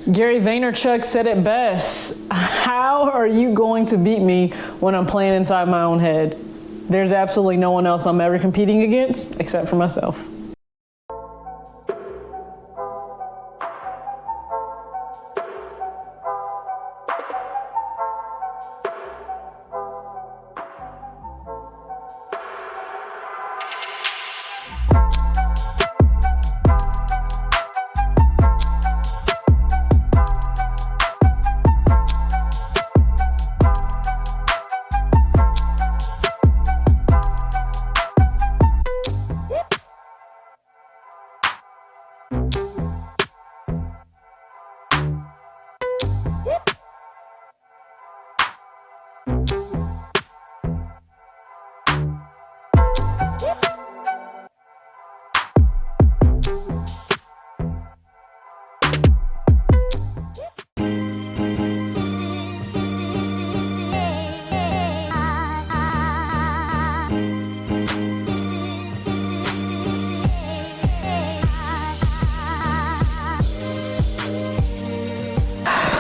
Gary Vaynerchuk said it best. How are you going to beat me when I'm playing inside my own head? There's absolutely no one else I'm ever competing against except for myself.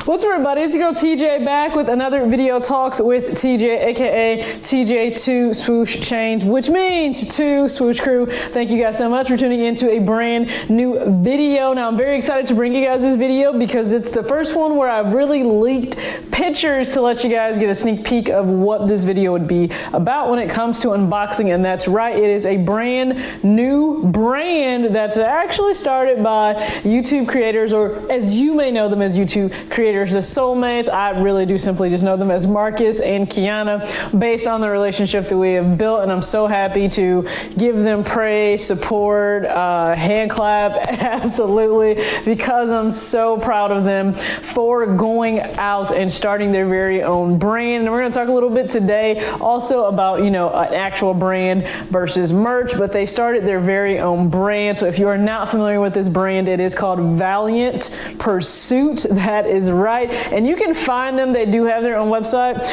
What's up, everybody? It's your girl TJ back with another video talks with TJ, aka TJ2 Swoosh Change, which means 2 Swoosh Crew. Thank you guys so much for tuning into a brand new video. Now I'm very excited to bring you guys this video because it's the first one where I've really leaked pictures to let you guys get a sneak peek of what this video would be about when it comes to unboxing. And that's right, it is a brand new brand that's actually started by YouTube creators, or as you may know them as YouTube creators, the Solem8s. I really do simply just know them as Marcus and Kiana, based on the relationship that we have built, and I'm so happy to give them praise, support, hand clap, absolutely, because I'm so proud of them for going out and starting their very own brand. And we're going to talk a little bit today also about, you know, an actual brand versus merch, but they started their very own brand. So if you are not familiar with this brand, it is called Valiant Pursuit. That is right. And you can find them. They do have their own website.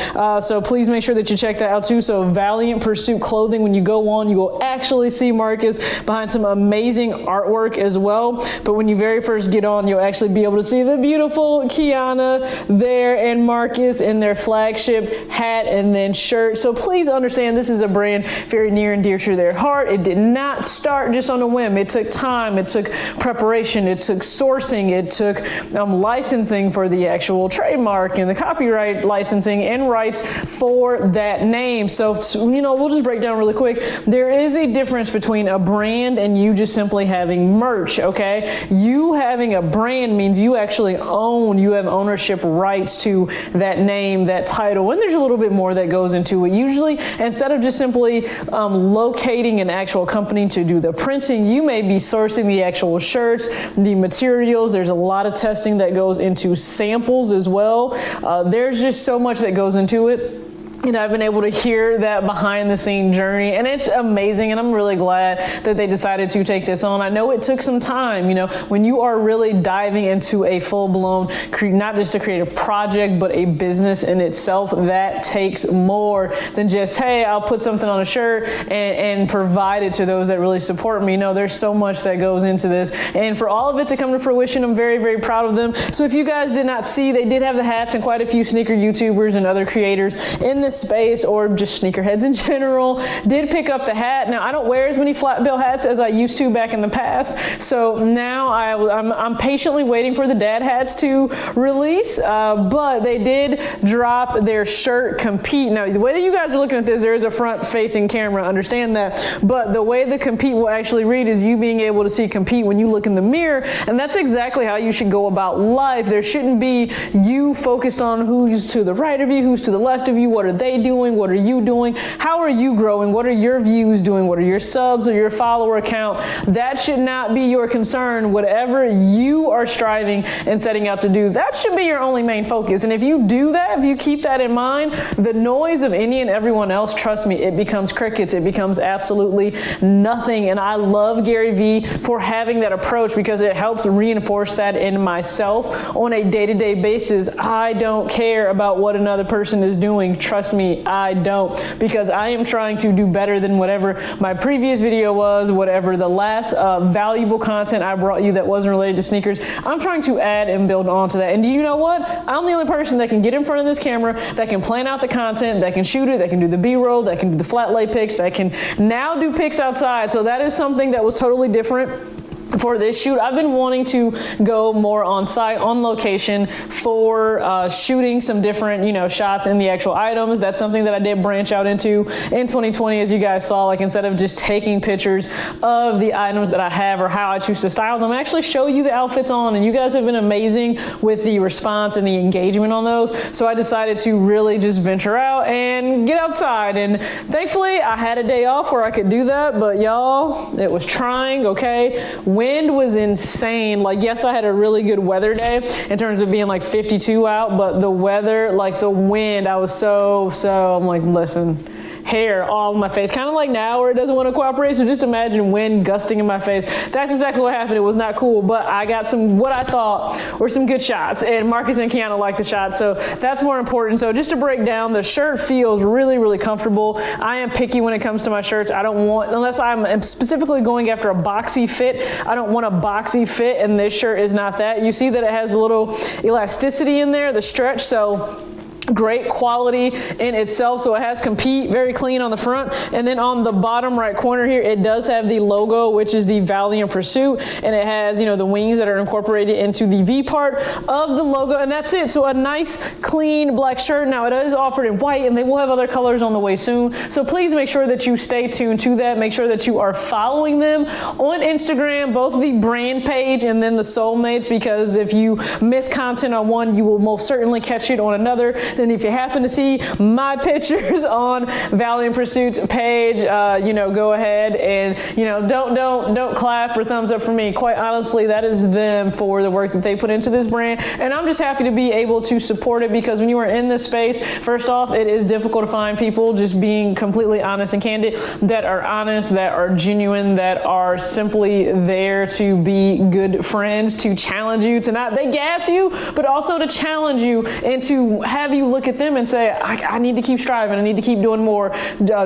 So please make sure that you check that out too. So Valiant Pursuit Clothing, when you go on, you will actually see Marcus behind some amazing artwork as well. But when you very first get on, you'll actually be able to see the beautiful Kiana there and Marcus in their flagship hat and then shirt. So please understand, this is a brand very near and dear to their heart. It did not start just on a whim. It took time. It took preparation. It took sourcing. It took licensing for the actual trademark and the copyright licensing and rights for that name. So, you know, we'll just break down really quick. There is a difference between a brand and you just simply having merch, okay? You having a brand means you actually you have ownership rights to that name, that title, and there's a little bit more that goes into it. Usually, instead of just simply locating an actual company to do the printing, you may be sourcing the actual shirts, the materials. There's a lot of testing that goes into samples as well. There's just so much that goes into it. And I've been able to hear that behind the scene journey, and it's amazing, and I'm really glad that they decided to take this on. I know it took some time, you know, when you are really diving into a full-blown, not just a creative project, but a business in itself, that takes more than just, hey, I'll put something on a shirt and provide it to those that really support me. No, there's so much that goes into this, and for all of it to come to fruition, I'm very, very proud of them. So if you guys did not see, they did have the hats, and quite a few sneaker YouTubers and other creators in this space, or just sneakerheads in general, did pick up the hat. Now, I don't wear as many flat bill hats as I used to back in the past, so now I'm patiently waiting for the dad hats to release, but they did drop their shirt Compete. Now, the way that you guys are looking at this, there is a front-facing camera, understand that, but the way the Compete will actually read is you being able to see Compete when you look in the mirror, and that's exactly how you should go about life. There shouldn't be you focused on who's to the right of you, who's to the left of you, what are they doing, what are you doing, how are you growing, what are your views doing, what are your subs or your follower count. That should not be your concern. Whatever you are striving and setting out to do, that should be your only main focus. And if you do that, if you keep that in mind, the noise of any and everyone else, trust me, it becomes crickets. It becomes absolutely nothing. And I love Gary Vee for having that approach because it helps reinforce that in myself on a day-to-day basis. I don't care about what another person is doing. Trust Trust me, I don't, because I am trying to do better than whatever my previous video was, whatever the last valuable content I brought you that wasn't related to sneakers. I'm trying to add and build onto that. And do you know what? I'm the only person that can get in front of this camera, that can plan out the content, that can shoot it, that can do the B-roll, that can do the flat lay pics, that can now do pics outside. So that is something that was totally different for this shoot. I've been wanting to go more on site, on location for shooting some different, you know, shots in the actual items. That's something that I did branch out into in 2020, as you guys saw. Like, instead of just taking pictures of the items that I have or how I choose to style them, I actually show you the outfits on, and you guys have been amazing with the response and the engagement on those. So I decided to really just venture out and get outside, and thankfully I had a day off where I could do that. But y'all, it was trying, okay? Wind was insane. Like, yes, I had a really good weather day in terms of being like 52 out, but the weather, like the wind, I was so, I'm like, listen, hair all in my face, kind of like now where it doesn't want to cooperate. So just imagine wind gusting in my face. That's exactly what happened. It was not cool, but I got some, what I thought were some good shots, and Marcus and Kiana liked the shots, so that's more important. So just to break down, the shirt feels really, really comfortable. I am picky when it comes to my shirts. I don't want, unless I'm specifically going after a boxy fit, I don't want a boxy fit, and this shirt is not that. You see that it has the little elasticity in there, the stretch, so great quality in itself. So it has compete, very clean on the front, and then on the bottom right corner here, it does have the logo, which is the Valiant Pursuit, and it has, you know, the wings that are incorporated into the V part of the logo, and that's it. So a nice clean black shirt. Now it is offered in white, and they will have other colors on the way soon, so please make sure that you stay tuned to that. Make sure that you are following them on Instagram, both the brand page and then the Solem8s, because if you miss content on one, you will most certainly catch it on another. Then if you happen to see my pictures on Valiant Pursuit's page, you know, go ahead and, you know, don't clap or thumbs up for me. Quite honestly, that is them for the work that they put into this brand. And I'm just happy to be able to support it, because when you are in this space, first off, it is difficult to find people, just being completely honest and candid, that are honest, that are genuine, that are simply there to be good friends, to challenge you, to not, they gas you, but also to challenge you and to have you look at them and say, I need to keep striving, I need to keep doing more,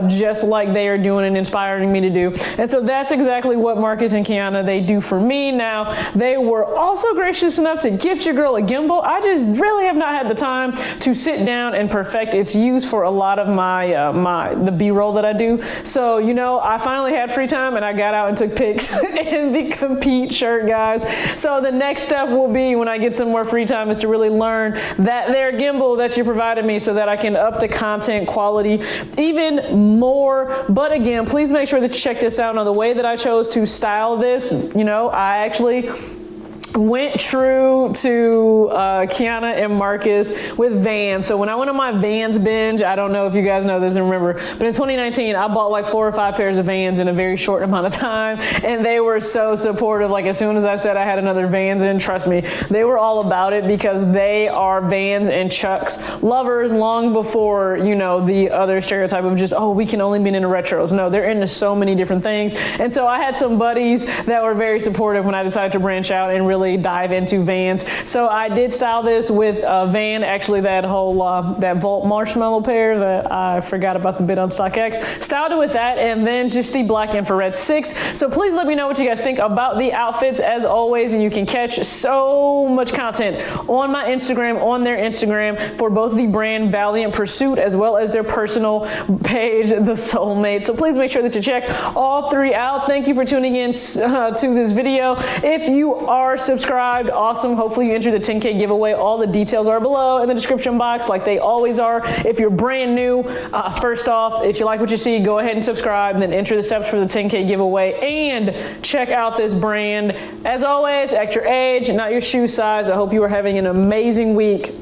just like they are doing and inspiring me to do. And so that's exactly what Marcus and Kiana, they do for me. Now, they were also gracious enough to gift your girl a gimbal. I just really have not had the time to sit down and perfect its use for a lot of my the B-roll that I do. So, you know, I finally had free time and I got out and took pics in the compete shirt, guys. So the next step will be, when I get some more free time, is to really learn that their gimbal that you provided me, so that I can up the content quality even more. But again, please make sure that you check this out. Now, the way that I chose to style this, you know, I actually went true to Kiana and Marcus with Vans. So when I went on my Vans binge, I don't know if you guys know this and remember, but in 2019, I bought like 4 or 5 pairs of Vans in a very short amount of time, and they were so supportive. Like, as soon as I said I had another Vans in, trust me, they were all about it, because they are Vans and Chucks lovers long before, you know, the other stereotype of just, oh, we can only be into retros. No, they're into so many different things. And so I had some buddies that were very supportive when I decided to branch out and really dive into Vans. So I did style this with Van, actually that whole, that Volt Marshmallow pair that I forgot about the bid on StockX. Styled it with that, and then just the Black Infrared 6. So please let me know what you guys think about the outfits, as always, and you can catch so much content on my Instagram, on their Instagram, for both the brand Valiant Pursuit as well as their personal page, the Solem8s. So please make sure that you check all 3 out. Thank you for tuning in to this video. If you are subscribed, awesome. Hopefully you entered the 10K giveaway. All the details are below in the description box, like they always are. If you're brand new, first off, if you like what you see, go ahead and subscribe, and then enter the steps for the 10K giveaway, and check out this brand. As always, act your age, not your shoe size. I hope you are having an amazing week.